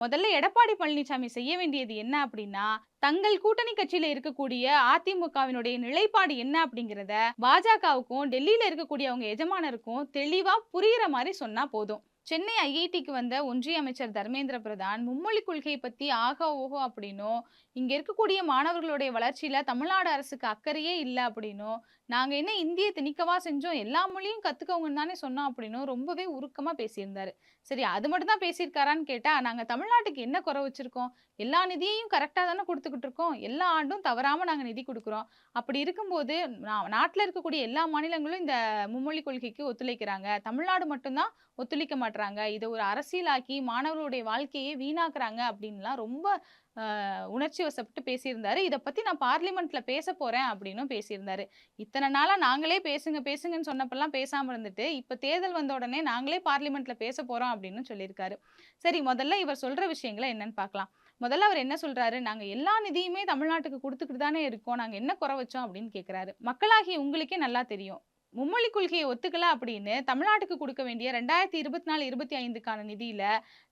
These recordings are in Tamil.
முதல்ல எடப்பாடி பழனிசாமி செய்ய வேண்டியது என்ன அப்படின்னா, தங்கள் கூட்டணி கட்சியில இருக்கக்கூடிய அதிமுகவினுடைய நிலைப்பாடு என்ன அப்படிங்கிறத பாஜகவுக்கும், டெல்லியில இருக்கக்கூடிய அவங்க எஜமானருக்கும் தெளிவா புரியிற மாரி சொன்னா போதும். சென்னை ஐஐடிக்கு வந்த ஒன்றிய அமைச்சர் தர்மேந்திர பிரதான் மும்மொழி கொள்கையை பத்தி ஆகா ஓஹோ அப்படின்னும், இங்க இருக்கக்கூடிய மாணவர்களுடைய வளர்ச்சியில தமிழ்நாடு அரசுக்கு அக்கறையே இல்ல அப்படின்னும், நாங்க என்ன இந்திய திணிக்கவா செஞ்சோம்? எல்லா மொழியும் கத்துக்கோங்கன்னு தானே சொன்னோம் அப்படின்னும் ரொம்பவே உருக்கமா பேசியிருந்தாரு. சரி அது மட்டும் தான் பேசியிருக்காரான்னு கேட்டா, நாங்க தமிழ்நாட்டுக்கு என்ன குறை வச்சிருக்கோம்? எல்லா நிதியையும் கரெக்ட்டா தானே குடுத்துக்கிட்டு இருக்கோம். எல்லா ஆண்டும் தவறாம நாங்க நிதி குடுக்குறோம். அப்படி இருக்கும்போது, நாட்டுல இருக்கக்கூடிய எல்லா மாநிலங்களும் இந்த மும்மொழி கொள்கைக்கு ஒத்துழைக்கிறாங்க. தமிழ்நாடு மட்டும் தான் ஒத்துழைக்க மாட்றாங்க. இத ஒரு அரசியலாக்கி மாணவர்களுடைய வாழ்க்கையே வீணாக்குறாங்க அப்டின்லாம் ரொம்ப உணர்ச்சி வசப்பட்டு பேசியிருந்தாரு. இத பத்தி நான் பார்லிமென்ட்ல பேசப் போறேன் அப்டின்னும் பேசியிருந்தாரு. இத்தன நாளா நாங்களே பேசுங்க பேசுங்கன்னு சொன்னப்பலாம் பேசாம இருந்துட்டு, இப்ப தேர்தல் வந்த உடனே நாங்களே பார்லிமென்ட்ல பேசப் போறோம் அப்டின்னு சொல்லியிருக்காரு. சரி முதல்ல இவர் சொல்ற விஷயங்கள என்னன்னு பார்க்கலாம். முதல்ல அவர் என்ன சொல்றாரு, "நாங்க எல்லா நிதியுமே தமிழ்நாட்டுக்கு குடுத்துக்கிட்டு தானே இருக்கோம். நாங்க என்ன குறை வச்சோம்?" அப்டின்னு கேட்கிறாரு. மக்களாகிய உங்களுக்கே நல்லா தெரியும். மும்மொழி கொள்கைய ஒத்துக்கல அப்படின்னு தமிழ்நாட்டுக்கு குடுக்க வேண்டிய 2024, 25க்கான நிதியில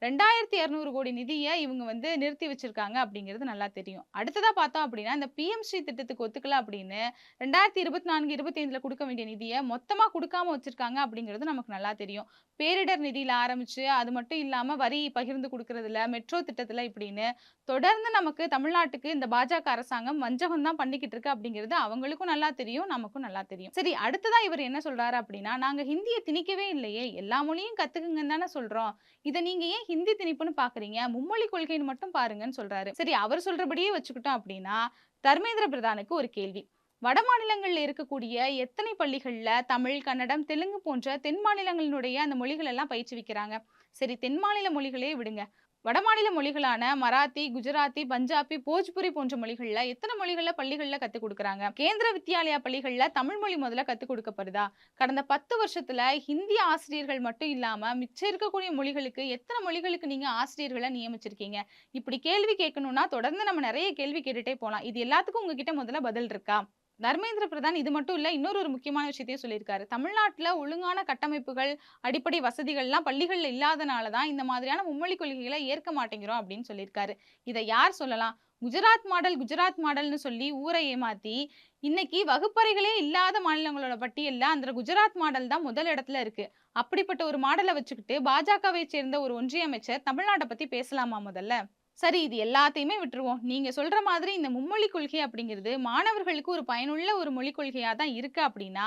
2200 கோடி நிதிய இவங்க நிறுத்தி வச்சிருக்காங்க அப்படிங்கிறது நல்லா தெரியும். அடுத்ததா பார்த்தோம் அப்படின்னா, இந்த பிஎம் ஸ்ரீ திட்டத்துக்கு ஒத்துக்கல அப்படின்னு 2024, 25ல குடுக்க வேண்டிய நிதிய மொத்தமா குடுக்காம வச்சிருக்காங்க அப்படிங்கிறது நமக்கு நல்லா தெரியும். பேரிடர் நிதியில ஆரம்பிச்சு, அது மட்டும் இல்லாம வரி பகிர்ந்து குடுக்குறதுல, மெட்ரோ திட்டத்துல இப்படின்னு தொடர்ந்து நமக்கு தமிழ்நாட்டுக்கு இந்த பாஜக அரசாங்கம் வஞ்சகம் தான் பண்ணிக்கிட்டு இருக்கு அப்படிங்கிறது அவங்களுக்கும் நல்லா தெரியும், நமக்கும் நல்லா தெரியும். சரி அடுத்ததா இவர் என்ன சொல்றாரு அப்படின்னா, நாங்க ஹிந்திய திணிக்கவே இல்லையே! எல்லா மொழியும் கத்துக்குங்கன்னு தானே சொல்றோம். இத நீங்க ஏன் ஹிந்தி திணிப்புன்னு பார்க்குறீங்க? மும்மொழி கொள்கைன்னு மட்டும் பாருங்கன்னு சொல்றாரு. சரி அவர் சொல்றபடியே வச்சுக்கிட்டோம் அப்படின்னா, தர்மேந்திர பிரதானுக்கு ஒரு கேள்வி. வடமாநிலங்கள்ல இருக்கக்கூடிய எத்தனை பள்ளிகள்ல தமிழ், கன்னடம், தெலுங்கு போன்ற தென் மாநிலங்களினுடைய அந்த மொழிகள் எல்லாம் பயிற்றுவிக்கிறாங்க? சரி தென் மாநில மொழிகளே விடுங்க. வடமாநில மொழிகளான மராத்தி, குஜராத்தி, பஞ்சாபி, போஜ்புரி போன்ற மொழிகள்ல எத்தன மொழிகள்ல பள்ளிகள்ல கத்துக் குடுக்குறாங்க? கேந்திர வித்யாலயா பள்ளிகள்ல தமிழ் மொழி முதல்ல கத்துக் குடுக்கப்படுதா? கடந்த 10 வருஷத்துல ஹிந்தி ஆசிரியர்கள் மட்டும் இல்லாம, மிச்சம் இருக்கக்கூடிய மொழிகளுக்கு எத்தன மொழிகளுக்கு நீங்க ஆசிரியர்கள நியமிச்சிருக்கீங்க? இப்படி கேள்வி கேட்கணும்னா, தொடர்ந்து நம்ம நெறைய கேள்வி கேட்டுட்டே போலாம். இது எல்லாத்துக்கும் உங்ககிட்ட முதல்ல பதில் இருக்கா? தர்மேந்திர பிரதான் இது மட்டும் இல்ல, இன்னொரு முக்கியமான விஷயத்தையும் சொல்லியிருக்காரு. தமிழ்நாட்டுல ஒழுங்கான கட்டமைப்புகள், அடிப்படை வசதிகள்லாம் பள்ளிகள்ல இல்லாதனால தான் இந்த மாதிரியான மும்மொழி கொள்கைகள ஏற்க மாட்டேங்கிறோம் அப்படின்னு சொல்லியிருக்காரு. இத யார் சொல்லலாம்? குஜராத் மாடல், குஜராத் மாடல்னு சொல்லி ஊர ஏமாத்தி, இன்னைக்கு வகுப்பறைகளே இல்லாத மாநிலங்களோட பட்டியல்ல அந்த குஜராத் மாடல் தான் முதல் இடத்துல இருக்கு. அப்படிப்பட்ட ஒரு மாடல வச்சுக்கிட்டு பாஜகவை சேர்ந்த ஒரு ஒன்றிய அமைச்சர் தமிழ்நாட்ட பத்தி பேசலாமா முதல்ல? சரி இது எல்லாத்தையுமே விட்டுருவோம். நீங்க சொல்ற மாதிரி இந்த மும்மொழி கொள்கை அப்படிங்கிறது மாணவர்களுக்கு ஒரு பயனுள்ள ஒரு மொழிக் கொள்கையா தான் இருக்கு அப்படின்னா,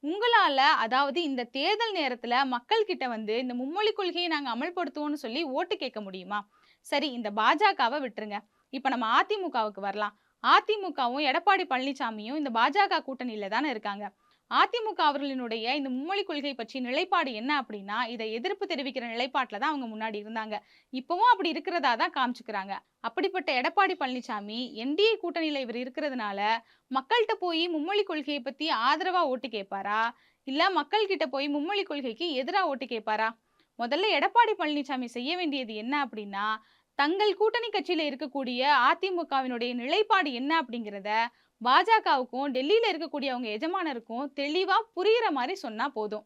உங்களால அதாவது இந்த தேர்தல் நேரத்துல மக்கள் கிட்ட இந்த மும்மொழி கொள்கையை நாங்க அமல்படுத்துவோம்னு சொல்லி ஓட்டு கேட்க முடியுமா? சரி இந்த பாஜகவ விட்டுருங்க. இப்ப நம்ம அதிமுகவுக்கு வரலாம். அதிமுகவும், எடப்பாடி பழனிசாமியும் இந்த பாஜக கூட்டணியில தானே இருக்காங்க. அதிமுக அவர்களினுடைய இந்த மும்மொழி கொள்கை பற்றிய நிலைப்பாடு என்ன அப்படின்னா, இத எதிர்ப்பு தெரிவிக்கிற நிலைப்பாட்டுல தான் அவங்க முன்னாடி இருந்தாங்க. இப்பவும் அப்படி இருக்கிறதா தான் காமிச்சுக்கிறாங்க. அப்படிப்பட்ட எடப்பாடி பழனிசாமி என்டிஏ கூட்டணியில இவர் இருக்கிறதுனால, மக்கள்ட்ட போய் மும்மொழி கொள்கைய பத்தி ஆதரவா ஓட்டு கேட்பாரா? இல்ல மக்கள் கிட்ட போய் மும்மொழி கொள்கைக்கு எதிரா ஓட்டு கேட்பாரா? முதல்ல எடப்பாடி பழனிசாமி செய்ய வேண்டியது என்ன அப்படின்னா, தங்கள் கூட்டணி கட்சியில இருக்கக்கூடிய அதிமுகவினுடைய நிலைப்பாடு என்ன அப்படிங்கிறத பாஜகவுக்கும், டெல்லியில இருக்கக்கூடிய அவங்க எஜமானருக்கும் தெளிவா புரியிற மாரி சொன்னா போதும்.